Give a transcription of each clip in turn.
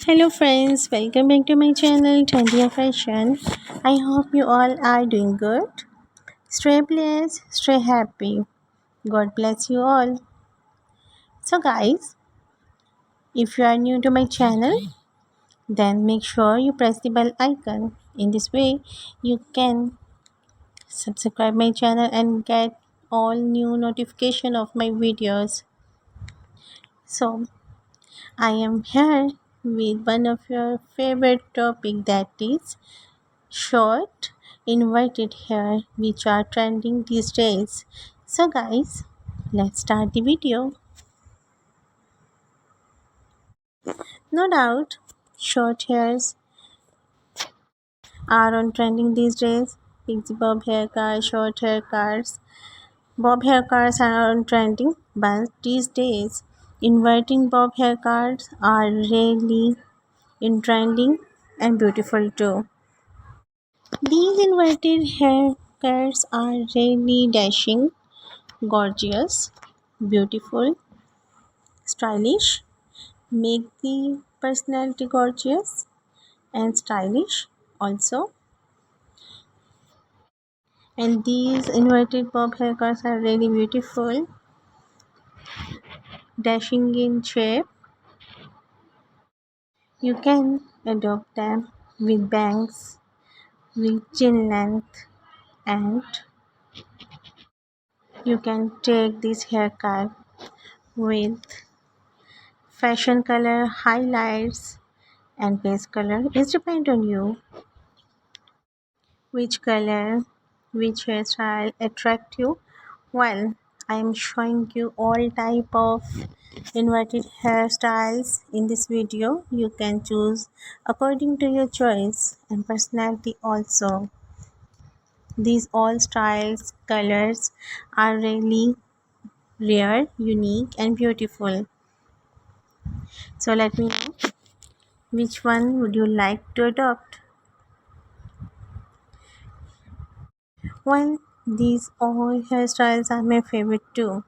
Hello friends, welcome back to my channel Trendy Fashion. I hope you all are doing good. Stay blessed, stay happy. God bless you all. So guys, if you are new to my channel, then make sure you press the bell icon. In this way, you can subscribe my channel and get all new notification of my videos. So, I am here with one of your favorite topic, that is short inverted hair, which are trending these days. So guys, let's start the video. No doubt short hairs are on trending these days. Pixie bob haircuts, short haircuts, bob haircuts are on trending, but these days inverting bob haircuts are really in trending and beautiful too. These inverted haircuts are really dashing, gorgeous, beautiful, stylish, make the personality gorgeous and stylish also. And these inverted bob haircuts are really beautiful, dashing in shape. You can adopt them with bangs, with chin length, and you can take this haircut with fashion color, highlights, and base color. It depends on you which color, which hairstyle attract you. Well, I am showing you all type of inverted hairstyles in this video. You can choose according to your choice and personality also. These all styles, colors are really rare, unique and beautiful. So let me know which one would you like to adopt. Well, these all hairstyles are my favorite too.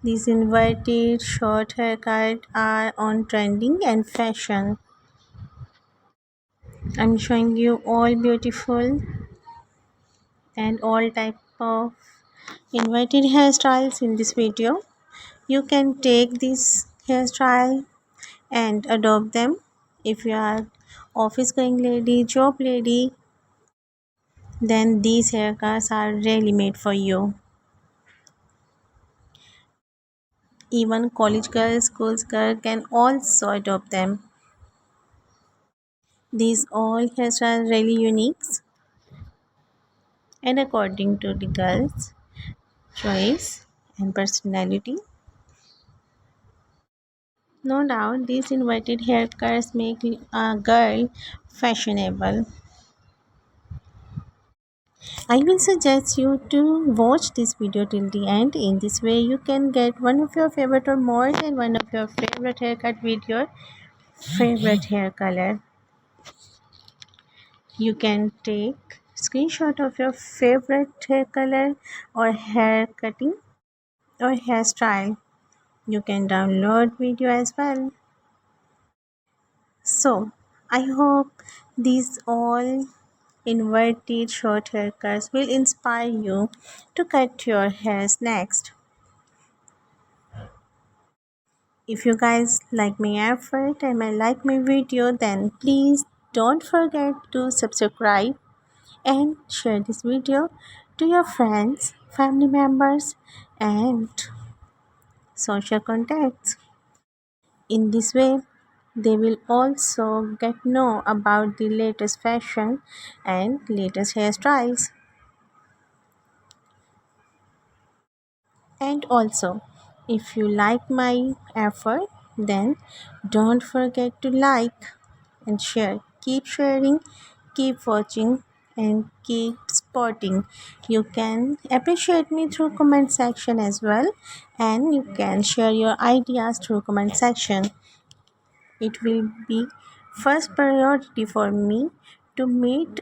These inverted short haircut are on trending and fashion. I'm showing you all beautiful and all type of inverted hairstyles in this video. You can take this hairstyle and adopt them if you are office going lady, job lady, then these haircuts are really made for you. Even college girls, schools girl can also adopt them. These all hairstyles are really unique and according to the girl's choice and personality. No doubt these inverted haircuts make a girl fashionable. I will suggest you to watch this video till the end. In this way you can get one of your favorite or more than one of your favorite haircut with your favorite hair color. You can take screenshot of your favorite hair color or hair cutting or hairstyle. You can download video as well. So I hope these all inverted short haircuts will inspire you to cut your hairs next. If you guys like my effort and like my video, then please don't forget to subscribe and share this video to your friends, family members and social contacts. In this way, they will also get know about the latest fashion and latest hairstyles. And also, if you like my effort, then don't forget to like and share. Keep sharing, keep watching and keep supporting. You can appreciate me through comment section as well, and you can share your ideas through comment section. It will be first priority for me to make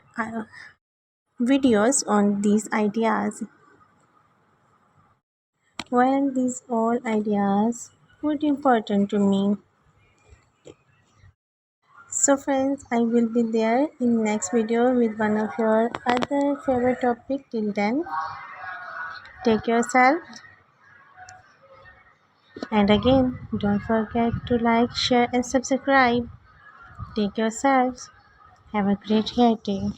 videos on these ideas. Well, these all ideas What important to me. So friends, I will be there in next video with one of your other favorite topic. Till then, take yourself, and again don't forget to like, share and subscribe. Take yourselves. Have a great hair day.